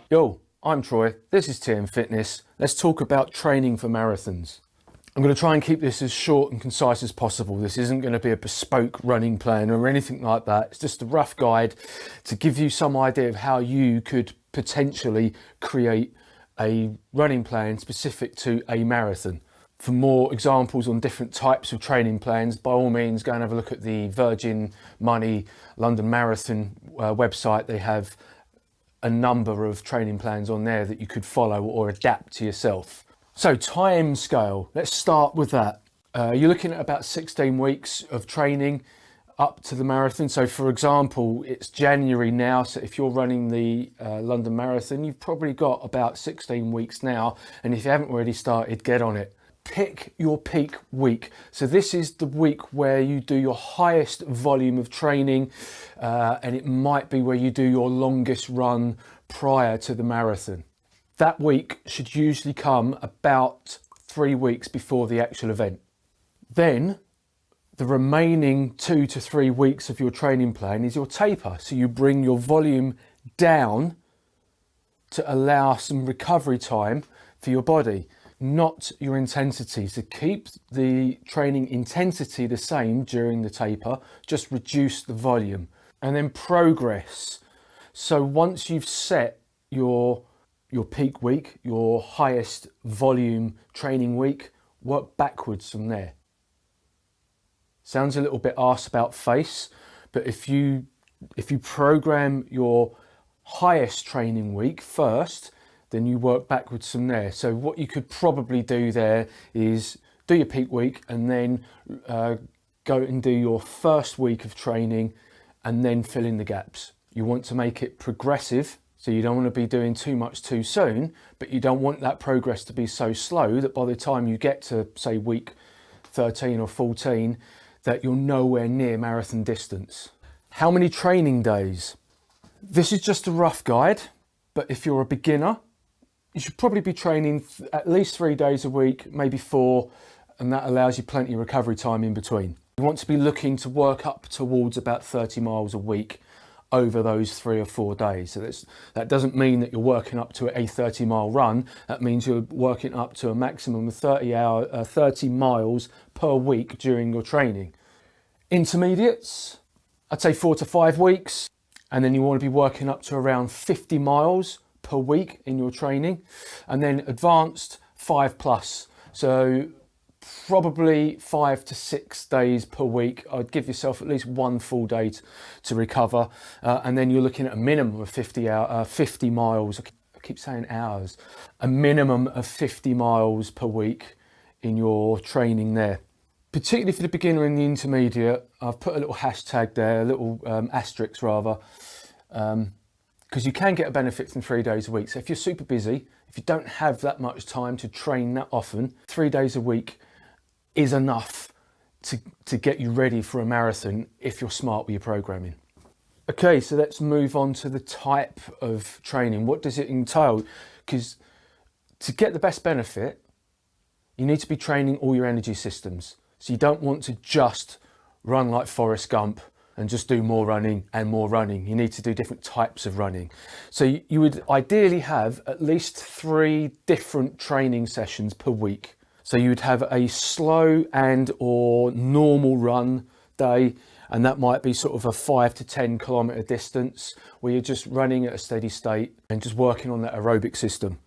Yo, I'm Troy, this is TM Fitness. Let's talk about training for marathons. I'm going to try and keep this as short and concise as possible. This isn't going to be a bespoke running plan or anything like that. It's just a rough guide to give you some idea of how you could potentially create a running plan specific to a marathon. For more examples on different types of training plans, by all means go and have a look at the Virgin Money London Marathon website. They have a number of training plans on there that you could follow or adapt to yourself. So time scale, let's start with that. You're looking at about 16 weeks of training up to the marathon. So for example, it's January now. So if you're running the London Marathon, you've probably got about 16 weeks now. And if you haven't already started, get on it. Pick your peak week. So this is the week where you do your highest volume of training, and it might be where you do your longest run prior to the marathon. That week should usually come about 3 weeks before the actual event. Then the remaining 2 to 3 weeks of your training plan is your taper. So you bring your volume down to allow some recovery time for your body, not your intensity. So keep the training intensity the same during the taper, just reduce the volume. And then progress. So once you've set your peak week, your highest volume training week, work backwards from there. Sounds a little bit arse about face, but if you program your highest training week first, then you work backwards from there. So what you could probably do there is do your peak week and then go and do your first week of training and then fill in the gaps. You want to make it progressive, so you don't want to be doing too much too soon, but you don't want that progress to be so slow that by the time you get to, say, week 13 or 14, that you're nowhere near marathon distance. How many training days? This is just a rough guide, but if you're a beginner, you should probably be training at least 3 days a week, maybe 4, and that allows you plenty of recovery time in between. You want to be looking to work up towards about 30 miles a week over those 3 or 4 days. So that doesn't mean that you're working up to a 30-mile run. That means you're working up to a maximum of 30 miles per week during your training. Intermediates, I'd say 4 to 5 weeks, and then you want to be working up to around 50 miles per week in your training, and then advanced 5+. So probably 5 to 6 days per week. I'd give yourself at least 1 full day to recover, and then you're looking at a minimum of 50 miles. I keep saying hours. A minimum of 50 miles per week in your training there. Particularly for the beginner and the intermediate, I've put a little hashtag there, a little asterisk rather, because you can get a benefit from 3 days a week. So if you're super busy, if you don't have that much time to train that often, 3 days a week is enough to get you ready for a marathon if you're smart with your programming. Okay, so let's move on to the type of training. What does it entail? Because to get the best benefit, you need to be training all your energy systems. So you don't want to just run like Forrest Gump and just do more running and more running. You need to do different types of running. So you would ideally have at least 3 different training sessions per week. So you would have a slow and or normal run day, and that might be sort of a 5 to 10 kilometer distance where you're just running at a steady state and just working on that aerobic system.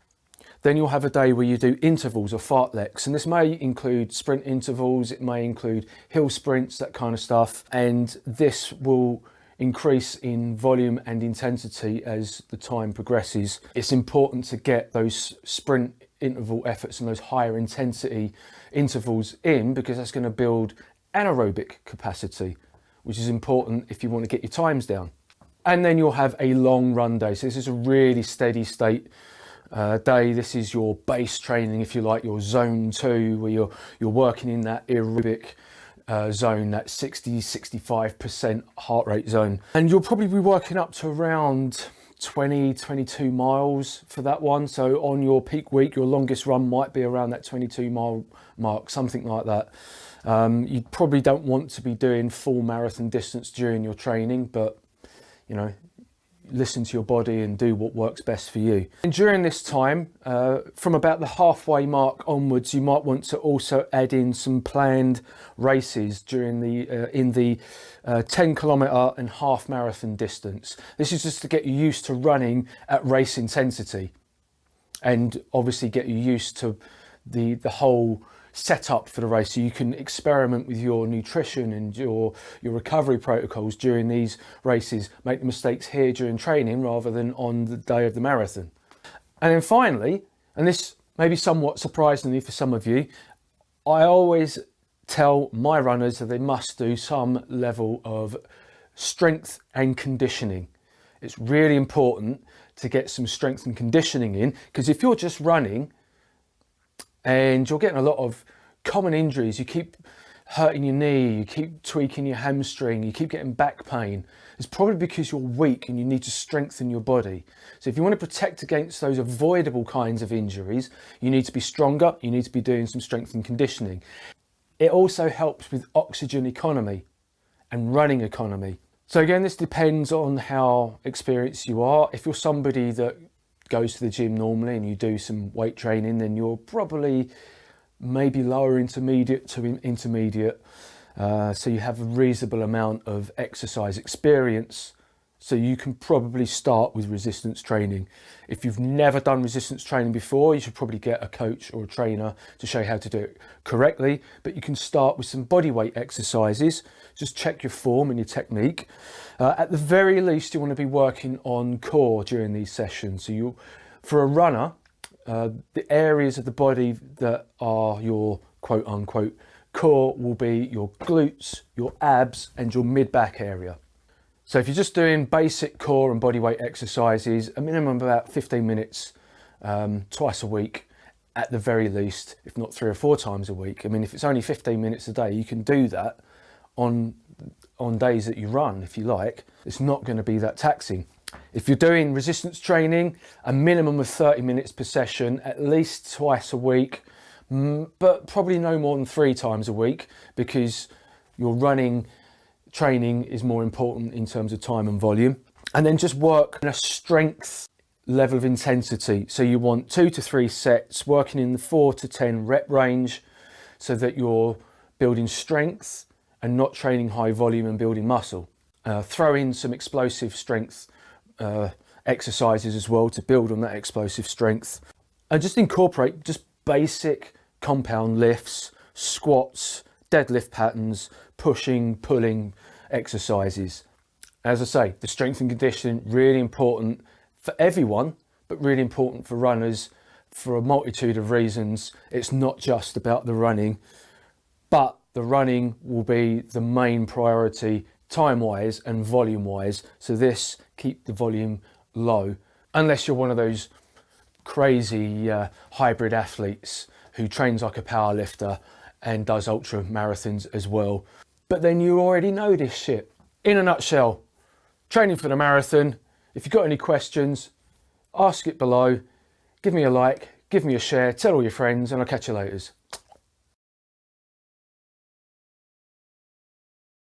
Then you'll have a day where you do intervals or fartleks, and this may include sprint intervals, it may include hill sprints, that kind of stuff, and this will increase in volume and intensity as the time progresses. It's important to get those sprint interval efforts and those higher intensity intervals in, because that's going to build anaerobic capacity, which is important if you want to get your times down. And then you'll have a long run day. So this is a really steady state day. This is your base training, if you like, your zone 2, where you're working in that aerobic zone, that 60-65% heart rate zone. And you'll probably be working up to around 22 miles for that one. So on your peak week, your longest run might be around that 22-mile mark, something like that. You probably don't want to be doing full marathon distance during your training, but you know, listen to your body and do what works best for you. And during this time, from about the halfway mark onwards, you might want to also add in some planned races during in the 10 kilometre and half marathon distance. This is just to get you used to running at race intensity, and obviously get you used to the whole setup for the race, so you can experiment with your nutrition and your recovery protocols during these races, make the mistakes here during training rather than on the day of the marathon. And then finally, and this may be somewhat surprisingly for some of you, I always tell my runners that they must do some level of strength and conditioning. It's really important to get some strength and conditioning in, because if you're just running and you're getting a lot of common injuries, you keep hurting your knee, you keep tweaking your hamstring, you keep getting back pain, it's probably because you're weak and you need to strengthen your body. So if you want to protect against those avoidable kinds of injuries, you need to be stronger, you need to be doing some strength and conditioning. It also helps with oxygen economy and running economy. So again, this depends on how experienced you are. If you're somebody that goes to the gym normally and you do some weight training, then you're probably maybe lower intermediate to intermediate. So you have a reasonable amount of exercise experience. So you can probably start with resistance training. If you've never done resistance training before, you should probably get a coach or a trainer to show you how to do it correctly. But you can start with some body weight exercises. Just check your form and your technique. At the very least, you want to be working on core during these sessions. So for a runner, the areas of the body that are your quote unquote core will be your glutes, your abs, and your mid-back area. So if you're just doing basic core and body weight exercises, a minimum of about 15 minutes twice a week at the very least, if not 3 or 4 times a week. I mean, if it's only 15 minutes a day, you can do that on days that you run, if you like. It's not going to be that taxing. If you're doing resistance training, a minimum of 30 minutes per session, at least twice a week, but probably no more than 3 times a week, because your running training is more important in terms of time and volume. And then just work in a strength level of intensity. So you want 2 to 3 sets, working in the 4 to 10 rep range, so that you're building strength and not training high volume and building muscle. Throw in some explosive strength exercises as well to build on that explosive strength. And just incorporate just basic compound lifts, squats, deadlift patterns, pushing, pulling exercises. As I say, the strength and conditioning, really important for everyone, but really important for runners for a multitude of reasons. It's not just about the running, but the running will be the main priority time-wise and volume-wise. So this, keep the volume low, unless you're one of those crazy hybrid athletes who trains like a power lifter and does ultra marathons as well. But then you already know this shit. In a nutshell, training for the marathon. If you've got any questions, ask it below. Give me a like, give me a share, tell all your friends, and I'll catch you later.